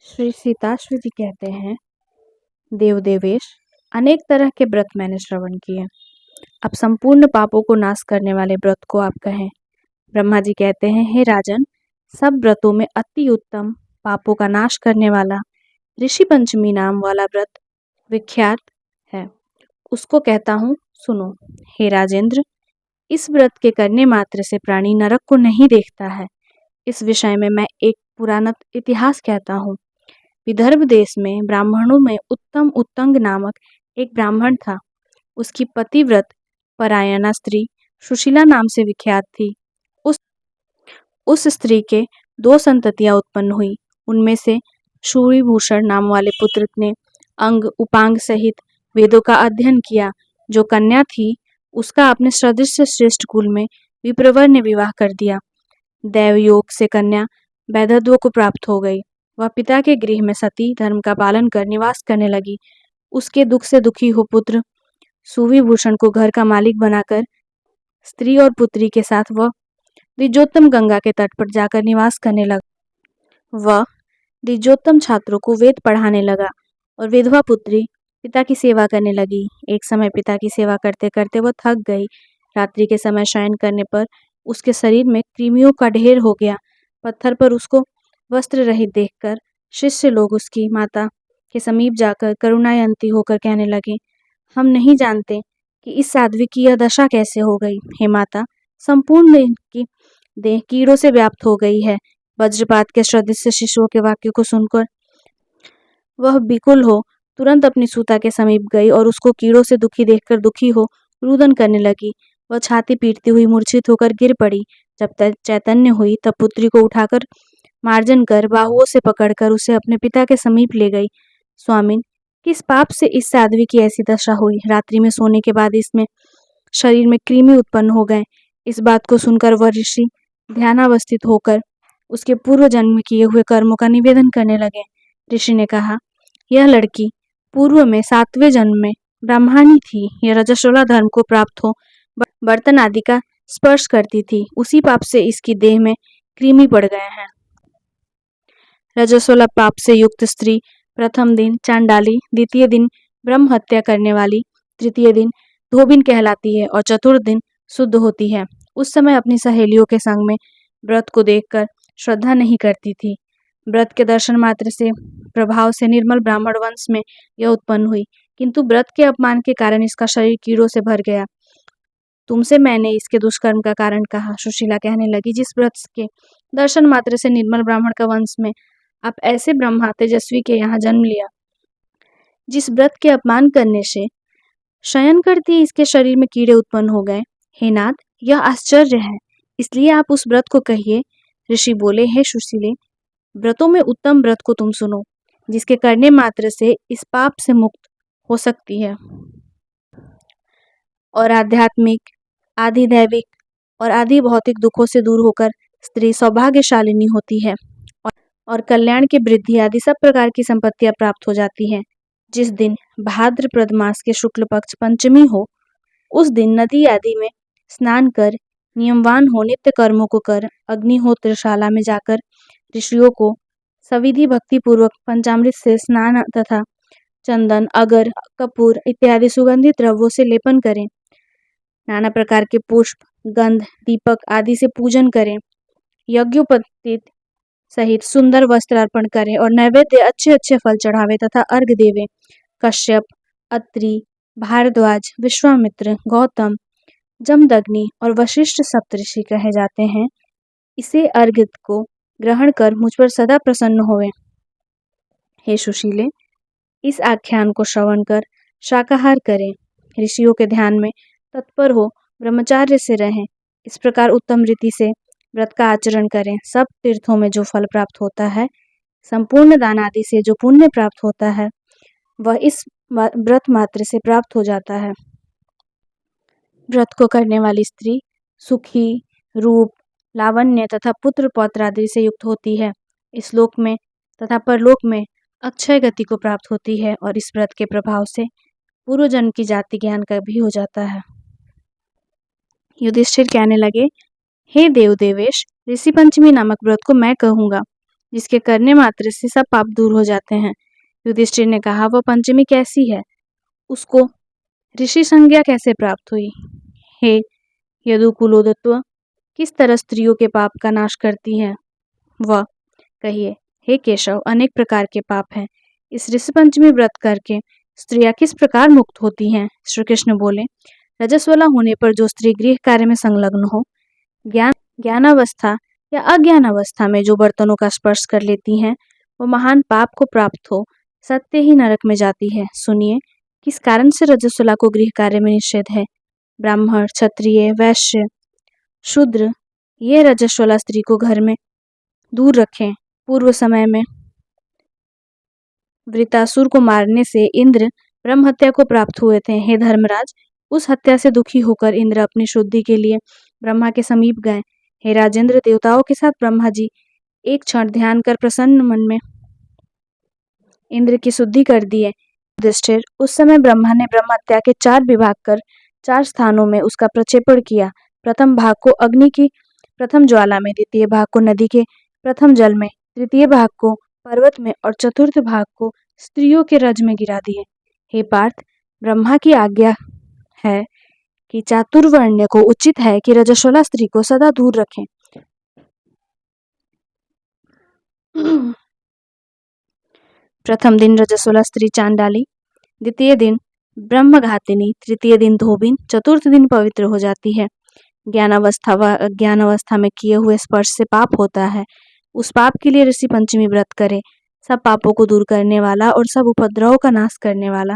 श्री सीताश्री जी कहते हैं, देव देवेश, अनेक तरह के व्रत मैंने श्रवण किए। अब संपूर्ण पापों को नाश करने वाले व्रत को आप कहें। ब्रह्मा जी कहते हैं, हे राजन, सब व्रतों में अति उत्तम, पापों का नाश करने वाला ऋषि पंचमी नाम वाला व्रत विख्यात है। उसको कहता हूँ, सुनो। हे राजेंद्र, इस व्रत के करने मात्र से प्राणी नरक को नहीं देखता है। इस विषय में मैं एक पुराना इतिहास कहता हूँ। विदर्भ देश में ब्राह्मणों में उत्तम उत्तंग नामक एक ब्राह्मण था। उसकी पतिव्रत परायणा स्त्री सुशीला नाम से विख्यात थी। उस स्त्री के 2 संततियां उत्पन्न हुई। उनमें से शूरिभूषण नाम वाले पुत्र ने अंग उपांग सहित वेदों का अध्ययन किया। जो कन्या थी, उसका अपने सदृश श्रेष्ठ कुल में विप्रवर ने विवाह कर दिया। दैव योग से कन्या वैधत्व को प्राप्त हो गई। वह पिता के गृह में सती धर्म का पालन कर निवास करने लगी। उसके दुख से दुखी हो पुत्र सुविभूषण को घर का मालिक बनाकर स्त्री और पुत्री के साथ वह द्विजोत्तम गंगा के तट पर जाकर निवास करने लगा। वह द्विजोत्तम छात्रों को वेद पढ़ाने लगा और विधवा पुत्री पिता की सेवा करने लगी। एक समय पिता की सेवा करते करते वह थक गई। रात्रि के समय शयन करने पर उसके शरीर में कृमियों का ढेर हो गया। पत्थर पर उसको वस्त्र रहित देखकर शिष्य लोग उसकी माता के समीप जाकर करुणायंती होकर कहने लगे, हम नहीं जानते कि इस साध्वी की यह दशा कैसे हो गई। हे माता, संपूर्ण की देह कीड़ों से व्याप्त हो गई है। वज्रपात के सदृश शिशुओं के वाक्य को सुनकर वह विकुल हो तुरंत अपनी सूता के समीप गई और उसको कीड़ों से दुखी देखकर दुखी हो रुदन करने लगी। वह छाती पीटती हुई मूर्छित होकर गिर पड़ी। जब तक चैतन्य हुई तब पुत्री को उठाकर मार्जन कर बाहुओं से पकड़कर उसे अपने पिता के समीप ले गई। स्वामिन, किस पाप से इस साध्वी की ऐसी दशा हुई? रात्रि में सोने के बाद इसमें शरीर में कृमि उत्पन्न हो गए। इस बात को सुनकर वह ऋषि ध्यानावस्थित होकर उसके पूर्व जन्म में किए हुए कर्मों का निवेदन करने लगे। ऋषि ने कहा, यह लड़की पूर्व में 7वें जन्म में ब्राह्मणी थी। यह रजस्वला धर्म को प्राप्त हो बर्तन आदि का स्पर्श करती थी। उसी पाप से इसकी देह में कृमि पड़ गए हैं। रजस्वला पाप से युक्त स्त्री प्रथम दिन चांडाली, द्वितीय दिन ब्रह्म हत्या करने वाली, तृतीय दिन धोबिन कहलाती है और चतुर्थ दिन शुद्ध होती है। उस समय अपनी सहेलियों के संग में व्रत को देखकर श्रद्धा नहीं करती थी। व्रत के दर्शन मात्र से प्रभाव से निर्मल ब्राह्मण वंश में यह उत्पन्न हुई, किंतु व्रत के अपमान के कारण इसका शरीर कीड़ों से भर गया। तुमसे मैंने इसके दुष्कर्म का कारण कहा। सुशीला कहने लगी, जिस व्रत के दर्शन मात्र से निर्मल ब्राह्मण का वंश में आप ऐसे ब्रह्मा तेजस्वी के यहाँ जन्म लिया, जिस व्रत के अपमान करने से शयन करती इसके शरीर में कीड़े उत्पन्न हो गए। हे नाथ, यह आश्चर्य है, इसलिए आप उस व्रत को कहिए। ऋषि बोले, हे सुशीले, व्रतों में उत्तम व्रत को तुम सुनो, जिसके करने मात्र से इस पाप से मुक्त हो सकती है और आध्यात्मिक, आदि दैविक और आदि भौतिक दुखों से दूर होकर स्त्री सौभाग्यशालिनी होती है और कल्याण की वृद्धि आदि सब प्रकार की संपत्तियां प्राप्त हो जाती हैं। जिस दिन भाद्रपद मास के शुक्ल पक्ष पंचमी हो, उस दिन नदी आदि में स्नान कर, नियमवान हो नित्य कर्मों को कर, अग्निहोत्रशाला में जाकर ऋषियों को सविधि भक्ति पूर्वक पंचामृत से स्नान तथा चंदन, अगर, कपूर इत्यादि सुगंधित द्रव्यों से लेपन करें। नाना प्रकार के पुष्प, गंध, दीपक आदि से पूजन करें। यज्ञोपवीत सहित सुंदर वस्त्र अर्पण करें और नैवेद्य अच्छे अच्छे फल चढ़ावे तथा अर्घ देवे। कश्यप, अत्रि, भारद्वाज, विश्वामित्र, गौतम, जमदग्नि और वशिष्ठ सप्तऋषि कहे जाते हैं। इसे अर्घ को ग्रहण कर मुझ पर सदा प्रसन्न होवे। हे सुशीले, इस आख्यान को श्रवण कर शाकाहार करें, ऋषियों के ध्यान में तत्पर हो ब्रह्मचार्य से रहें। इस प्रकार उत्तम रीति से व्रत का आचरण करें। सब तीर्थों में जो फल प्राप्त होता है, संपूर्ण दान आदि से जो पुण्य प्राप्त होता है, वह इस व्रत मात्र से प्राप्त हो जाता है। व्रत को करने वाली स्त्री सुखी, रूप, लावण्य तथा पुत्र पौत्र आदि से युक्त होती है। इस लोक में तथा परलोक में अक्षय गति को प्राप्त होती है और इस व्रत के प्रभाव से पूर्व जन्म की जाति ज्ञान का भी हो जाता है। युधिष्ठिर कहने लगे, हे देव देवेश, ऋषि पंचमी नामक व्रत को मैं कहूँगा, जिसके करने मात्र से सब पाप दूर हो जाते हैं। युधिष्ठिर ने कहा, वह पंचमी कैसी है? उसको ऋषि संज्ञा कैसे प्राप्त हुई? हे यदुकुलोदत्व, किस तरह स्त्रियों के पाप का नाश करती है वह? कहिए, हे केशव, अनेक प्रकार के पाप हैं। इस ऋषि पंचमी व्रत करके स्त्रियां किस प्रकार मुक्त होती हैं? श्री कृष्ण बोले, रजस्वला होने पर जो स्त्री गृह कार्य में संलग्न हो, ज्ञानावस्था या अज्ञानावस्था में जो बर्तनों का स्पर्श कर लेती हैं, वो महान पाप को प्राप्त हो सत्य ही नरक में जाती है। सुनिए, किस कारण से रजस्वला को गृह कार्य में निषेध है? ब्राह्मण, क्षत्रिय, वैश्य, शूद्र ये रजस्वला स्त्री को घर में दूर रखें। पूर्व समय में वृतासुर को मारने से इंद्र ब्रह्म हत्या को प्राप्त हुए थे। हे धर्मराज, उस हत्या से दुखी होकर इंद्र अपनी शुद्धि के लिए ब्रह्मा के समीप गए। हे राजेंद्र, देवताओं के साथ ब्रह्मा जी एक क्षण ध्यान कर प्रसन्न मन में इंद्र की शुद्धि कर दिए। युधिष्ठिर, उस समय ब्रह्मा ने ब्रह्म हत्या के 4 विभाग कर 4 स्थानों में उसका प्रक्षेपण किया। प्रथम भाग को अग्नि की प्रथम ज्वाला में, द्वितीय भाग को नदी के प्रथम जल में, तृतीय भाग को पर्वत में और चतुर्थ भाग को स्त्रियों के रज में गिरा दिए। हे पार्थ, ब्रह्मा की आज्ञा है कि चातुर्वर्ण्य को उचित है कि रजस्वला स्त्री को सदा दूर रखें। प्रथम दिन रजस्वला स्त्री चांडाली, द्वितीय दिन ब्रह्मघातिनी, तृतीय दिन धोबिन, चतुर्थ दिन पवित्र हो जाती है। ज्ञानावस्था व अज्ञानावस्था में किए हुए स्पर्श से पाप होता है। उस पाप के लिए ऋषि पंचमी व्रत करे, सब पापों को दूर करने वाला और सब उपद्रवों का नाश करने वाला।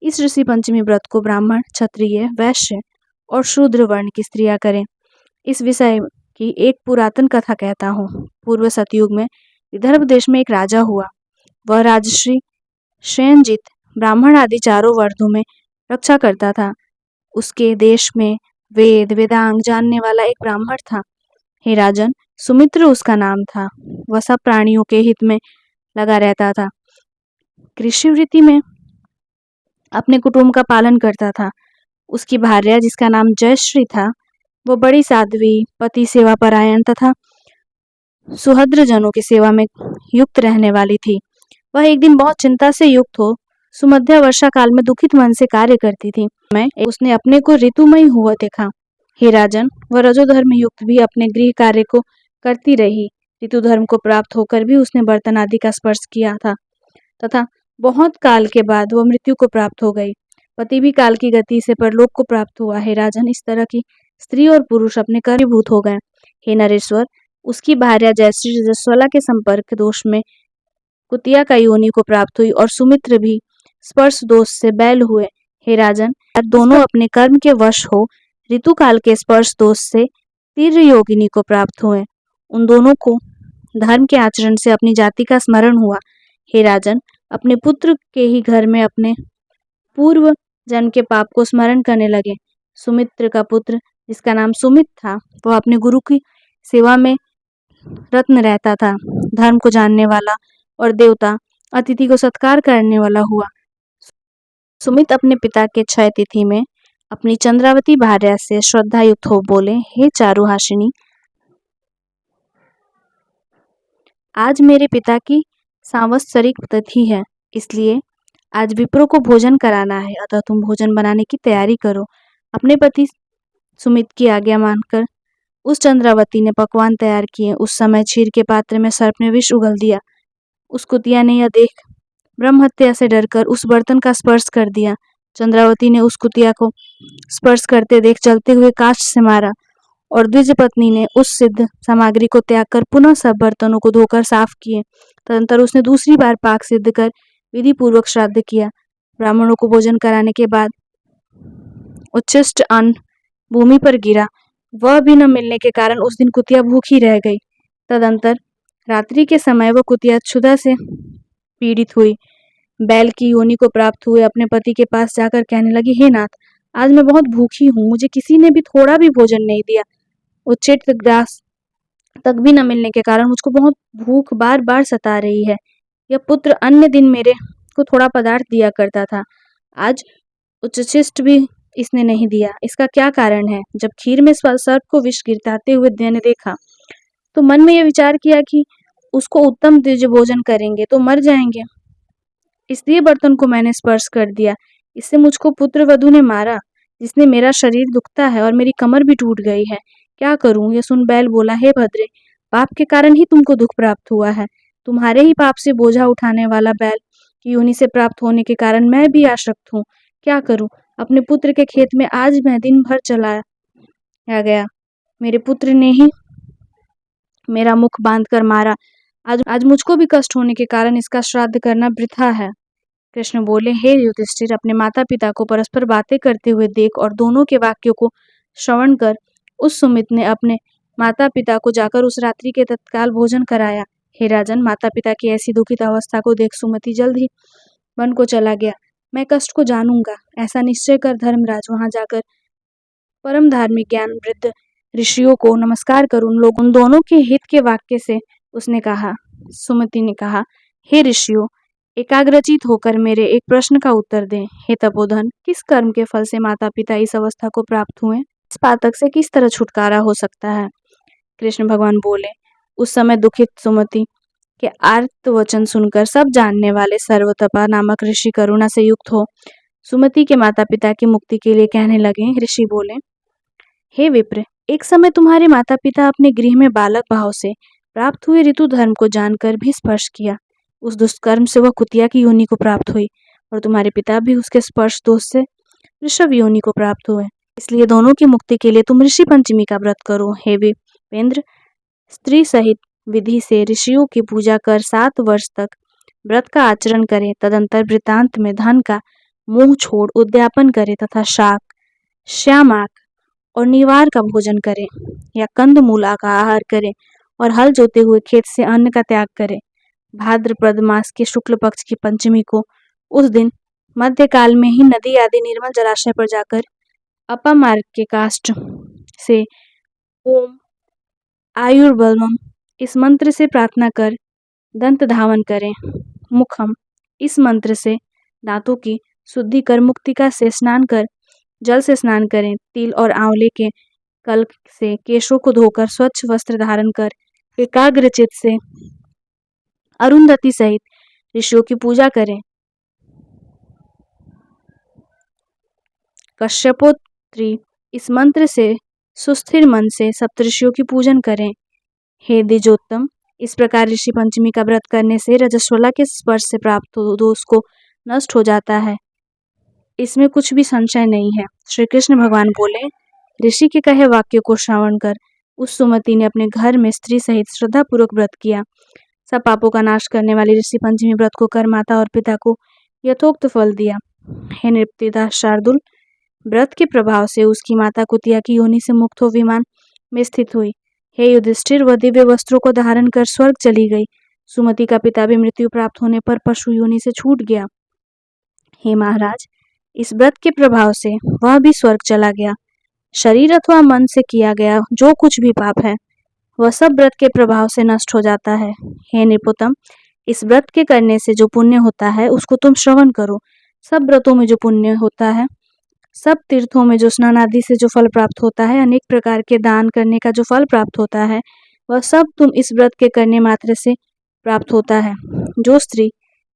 इस ऋषि पंचमी व्रत को ब्राह्मण, क्षत्रिय, वैश्य और शूद्र वर्ण की स्त्रियां करें। इस विषय की एक पुरातन कथा कहता हूँ। पूर्व सतयुग में विदर्भ देश में एक राजा हुआ। वह राजश्री शयनजित ब्राह्मण आदि चारों वर्णों में रक्षा करता था। उसके देश में वेद वेदांग जानने वाला एक ब्राह्मण था। हे राजन, सुमित्र उसका नाम था। वह सब प्राणियों के हित में लगा रहता था। कृषि वृत्ति में अपने कुटुंब का पालन करता था। उसकी भार्या, जिसका नाम जयश्री था, वो बड़ी साध्वी, पति सेवा परायण तथा सुहद्र जनों की सेवा में युक्त रहने वाली थी। वह एक दिन बहुत चिंता से युक्त हो सुमध्या वर्षा काल में दुखित मन से कार्य करती थी। उसने अपने को ऋतुमयी हुआ देखा। हे राजन, वह रजोधर्म युक्त भी अपने गृह कार्य को करती रही। ऋतु धर्म को प्राप्त होकर भी उसने बर्तन आदि का स्पर्श किया था तथा बहुत काल के बाद वह मृत्यु को प्राप्त हो गई। पति भी काल की गति से परलोक को प्राप्त हुआ। हे राजन, इस तरह की स्त्री और पुरुष अपने कार्यभूत हो गए। हे नरेश्वर, उसकी भार्या जयश्री रजस्वला के संपर्क दोष में कुतिया का योनि को प्राप्त हुई और सुमित्र भी स्पर्श दोष से बैल हुए। हे राजन, दोनों अपने कर्म के वश हो ऋतु काल के स्पर्श दोष से तीव्र योगिनी को प्राप्त हुए। उन दोनों को धर्म के आचरण से अपनी जाति का स्मरण हुआ। हे राजन, अपने पुत्र के ही घर में अपने पूर्व जन्म के पाप को स्मरण करने लगे। सुमित्र का पुत्र, जिसका नाम सुमित था, वह अपने गुरु की सेवा में रत्न रहता था। धर्म को जानने वाला और देवता अतिथि को सत्कार करने वाला हुआ। सुमित अपने पिता के क्षय तिथि में अपनी चंद्रावती भार्या से श्रद्धा युक्त हो बोले, हे चारुहासिनी, आज मेरे पिता की सांवत्सरिक तिथि है, इसलिए आज विप्रों को भोजन कराना है, अतः तुम भोजन बनाने की तैयारी करो। अपने पति सुमित की आज्ञा मानकर उस चंद्रावती ने पकवान तैयार किए। उस समय क्षीर के पात्र में सर्प ने विष उगल दिया। उस कुतिया ने यह देख ब्रह्म हत्या से डरकर उस बर्तन का स्पर्श कर दिया। चंद्रावती ने उस कुतिया को स्पर्श करते देख चलते हुए काष्ठ से मारा और द्विज पत्नी ने उस सिद्ध सामग्री को त्याग कर पुनः सब बर्तनों को धोकर साफ किए। तदंतर उसने दूसरी बार पाक सिद्ध कर विधि पूर्वक श्राद्ध किया। ब्राह्मणों को भोजन कराने के बाद उच्छिष्ट अन्न भूमि पर गिरा। वह भी न मिलने के कारण उस दिन कुतिया भूखी रह गई। तदंतर रात्रि के समय वह कुतिया क्षुधा से पीड़ित हुई। बैल की योनि को प्राप्त हुए अपने पति के पास जाकर कहने लगी, हे नाथ, आज मैं बहुत भूखी हूँ, मुझे किसी ने भी थोड़ा भी भोजन नहीं दिया। उच्चिष्ट ग्रास तक भी न मिलने के कारण मुझको बहुत भूख बार बार सता रही है। यह पुत्र अन्य दिन मेरे को थोड़ा पदार्थ दिया करता था, आज उच्छिष्ट भी इसने नहीं दिया। इसका क्या कारण है? जब खीर में सर्प को विष गिरताते हुए मैंने देखा तो मन में यह विचार किया कि उसको उत्तम द्विज भोजन करेंगे तो मर जाएंगे। इसलिए बर्तन को मैंने स्पर्श कर दिया। इससे मुझको पुत्र वधु ने मारा, जिसने मेरा शरीर दुखता है और मेरी कमर भी टूट गई है। क्या करूं? यह सुन बैल बोला, हे भद्रे, पाप के कारण ही तुमको दुख प्राप्त हुआ है। तुम्हारे ही पाप से बोझा उठाने वाला बैल की योनि से प्राप्त होने के कारण मैं भी आसक्त हूँ। क्या करूं? अपने पुत्र के खेत में आज मैं दिन भर चलाया गया। मेरे पुत्र ने ही मेरा मुख बांध कर मारा। आज मुझको भी कष्ट होने के कारण इसका श्राद्ध करना वृथा है। कृष्ण बोले, हे युधिष्ठिर, अपने माता पिता को परस्पर बातें करते हुए देख और दोनों के वाक्यों को श्रवण कर उस सुमित ने अपने माता पिता को जाकर उस रात्रि के तत्काल भोजन कराया। हे राजन, माता पिता की ऐसी दुखित अवस्था को देख सुमति जल्द ही वन को चला गया। मैं कष्ट को जानूंगा, ऐसा निश्चय कर धर्मराज वहां जाकर परम धार्मिक ज्ञान वृद्ध ऋषियों को नमस्कार कर उन दोनों के हित के वाक्य से उसने कहा। सुमति ने कहा, हे ऋषियों, एकाग्रचित होकर मेरे एक प्रश्न का उत्तर दें। हे तपोधन, किस कर्म के फल से माता पिता इस अवस्था को प्राप्त हुए? इस पातक से किस तरह छुटकारा हो सकता है? कृष्ण भगवान बोले, उस समय दुखित सुमति के आर्त वचन सुनकर सब जानने वाले सर्वतपा नामक ऋषि करुणा से युक्त हो सुमति के माता पिता की मुक्ति के लिए कहने लगे। ऋषि बोले, हे विप्र, एक समय तुम्हारे माता पिता अपने गृह में बालक भाव से प्राप्त हुए ऋतु धर्म को जानकर भी स्पर्श किया। उस दुष्कर्म से वह कुतिया की योनि को प्राप्त हुई और तुम्हारे पिता भी उसके स्पर्श दोष से ऋषभ योनि को प्राप्त हुए। इसलिए दोनों की मुक्ति के लिए तुम ऋषि पंचमी का व्रत करो। हे विपेंद्र, स्त्री सहित विधि से ऋषियों की पूजा कर 7 वर्ष तक व्रत का आचरण करें। तदंतर वृतांत में धन का मोह छोड़ उद्यापन करें तथा शाक, श्यामाक और निवार का भोजन करें या कंद मूला का आहार करें और हल जोते हुए खेत से अन्न का त्याग करें। भाद्रपद मास के शुक्ल पक्ष की पंचमी को उस दिन मध्यकाल में ही नदी आदि निर्मल जलाशय पर जाकर अपमार्ग के काष्ठ से ओम आयुर्बलम इस मंत्र से प्रार्थना कर दंत धावन करें। मुखम इस मंत्र से दांतों की शुद्धि कर मुक्तिका से स्नान कर जल से स्नान करें। तिल और आंवले के कल्क से केशों को धोकर स्वच्छ वस्त्र धारण कर एकाग्रचित से अरुंधति सहित ऋषियों की पूजा करें। कश्यपोत्री इस मंत्र से सुस्थिर मन से सप्तऋषियों की पूजन करें। हे द्विजोत्तम, इस प्रकार ऋषि पंचमी का व्रत करने से रजस्वला के स्पर्श से प्राप्त दोष को नष्ट हो जाता है, इसमें कुछ भी संशय नहीं है। श्री कृष्ण भगवान बोले, ऋषि के कहे वाक्य को श्रवण कर उस सुमति ने अपने घर में स्त्री सहित श्रद्धा पूर्वक व्रत किया। सब पापों का नाश करने वाले ऋषि पंचमी व्रत को कर माता और पिता को यथोक्त फल दिया। हे नृपतिदास शार्दुल, व्रत के प्रभाव से उसकी माता कुतिया की योनि से मुक्त हो विमान में स्थित हुई। हे युधिष्ठिर, वह दिव्य वस्त्रों को धारण कर स्वर्ग चली गई। सुमति का पिता भी मृत्यु प्राप्त होने पर पशु योनि से छूट गया। हे महाराज, इस व्रत के प्रभाव से वह भी स्वर्ग चला गया। शरीर अथवा मन से किया गया जो कुछ भी पाप है वह सब व्रत के प्रभाव से नष्ट हो जाता है। हे नृपोत्तम, इस व्रत के करने से जो पुण्य होता है उसको तुम श्रवण करो। सब व्रतों में जो पुण्य होता है, सब तीर्थों में जो स्नान आदि से जो फल प्राप्त होता है, अनेक प्रकार के दान करने का जो फल प्राप्त होता है, वह सब तुम इस व्रत के करने मात्र से प्राप्त होता है। जो स्त्री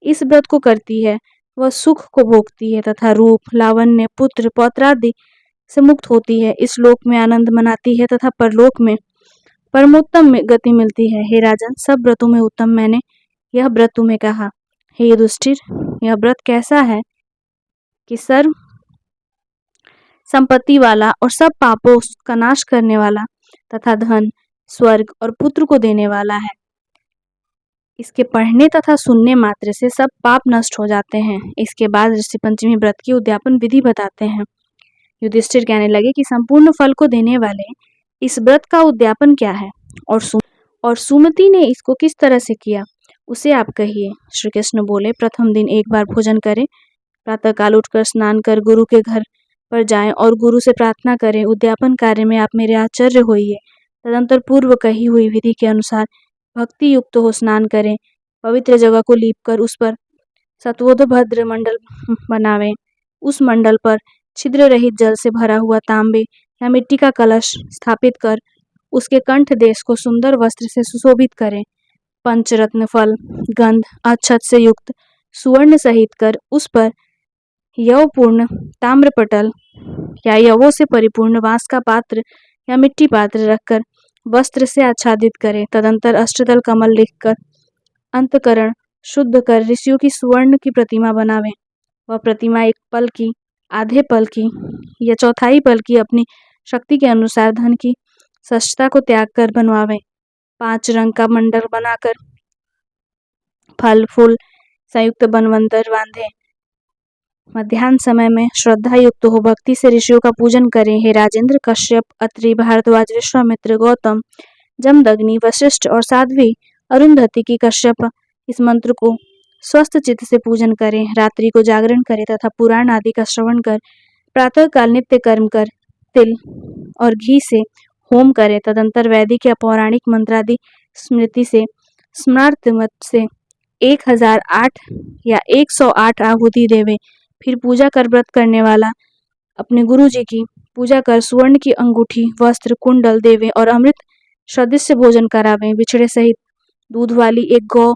इस व्रत को करती है वह सुख को भोगती है तथा रूप, लावण्य, पुत्र, पौत्र आदि से मुक्त होती है। इस लोक में आनंद मनाती है तथा परलोक में परमोत्तम गति मिलती है। हे राजन, सब व्रतों में उत्तम मैंने यह व्रत तुम्हें कहा। हे युधिष्ठिर, यह व्रत कैसा है कि सर्व संपत्ति वाला और सब पापों का नाश करने वाला तथा धन, स्वर्ग और पुत्र को देने वाला है। इसके पढ़ने तथा सुनने मात्र से सब पाप नष्ट हो जाते हैं। इसके बाद ऋषि पंचमी व्रत की उद्यापन विधि बताते हैं। युधिष्ठिर कहने लगे कि संपूर्ण फल को देने वाले इस व्रत का उद्यापन क्या है और सुमति ने इसको किस तरह से किया, उसे आप कहिए। श्री कृष्ण बोले, प्रथम दिन एक बार भोजन करें, प्रातः काल उठकर स्नान कर गुरु के घर पर जाएं और गुरु से प्रार्थना करें। उद्यापन कार्य में आप मेरे आचार्य होइए। तदंतर पूर्व कही हुई विधि के अनुसार भक्ति युक्त हो स्नान करें। पवित्र जगह को लीप कर उस पर सत्वोदभद्र मंडल बनावें। उस मंडल पर छिद्र रहित जल से भरा हुआ तांबे या मिट्टी का कलश स्थापित कर उसके कंठ देश को सुंदर वस्त्र से सुशोभित करें। पंचरत्न फल, गंध, अक्षत से युक्त सुवर्ण सहित कर उस पर यवपूर्ण ताम्रपटल या यवों से परिपूर्ण बांस का पात्र या मिट्टी पात्र रखकर वस्त्र से आच्छादित करें। तदंतर अष्टदल कमल लिखकर अंतकरण शुद्ध कर ऋषियों की सुवर्ण की प्रतिमा बनावें। वह प्रतिमा एक पल की, आधे पल की या चौथाई पल की अपनी शक्ति के अनुसार धन की सस्ता को त्याग कर बनवावें। 5 रंग का मंडल बनाकर फल फूल संयुक्त बनवंतर बांधे। मध्याह्न समय में श्रद्धा युक्त हो भक्ति से ऋषियों का पूजन करें। हे राजेंद्र, कश्यप, अत्रि, भारद्वाज, विश्वामित्र, गौतम, जमदग्नि, वशिष्ठ और साध्वी अरुंधति की कश्यप इस मंत्र को स्वस्थ चित्त से पूजन करें। रात्रि को जागरण करें तथा पुराण आदि का श्रवण कर प्रातः काल नित्य कर्म कर तिल और घी से होम करें। तदंतर वैदिक या पौराणिक मंत्रादि स्मृति से स्मृत मत से 1008 या 108 आहुति देवे। फिर पूजा कर व्रत करने वाला अपने गुरु जी की पूजा कर सुवर्ण की अंगूठी, वस्त्र, कुंडल देवे और अमृत श्रद्धा से भोजन करावे। बिछड़े सहित दूध वाली एक गौ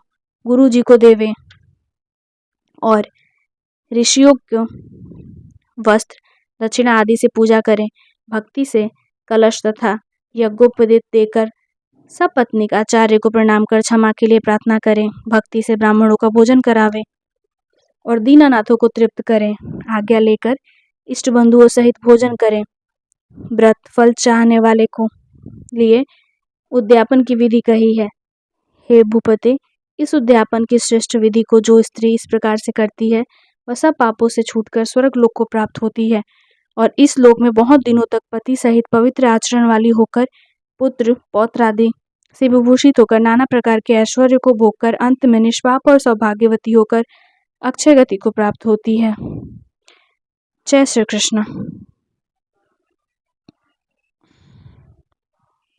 गुरु जी को देवे और ऋषियों को वस्त्र, दक्षिणा आदि से पूजा करें। भक्ति से कलश तथा यज्ञोपवीत देकर सपत्नीक आचार्य को प्रणाम कर क्षमा के लिए प्रार्थना करें। भक्ति से ब्राह्मणों का भोजन करावें और दीनानाथों को तृप्त करें। आज्ञा लेकर इष्ट बंधुओं सहित भोजन करें। व्रत फल चाहने वाले को लिए उद्यापन की विधि कही है। हे भूपते, इस उद्यापन की श्रेष्ठ विधि को जो स्त्री इस प्रकार से करती है वह सब पापों से छूटकर स्वर्ग लोक को प्राप्त होती है और इस लोक में बहुत दिनों तक पति सहित पवित्र आचरण वाली होकर पुत्र पौत्र आदि से विभूषित होकर नाना प्रकार के ऐश्वर्य को भोगकर अंत में निष्पाप और सौभाग्यवती होकर अक्षय गति को प्राप्त होती है। जय श्री कृष्ण।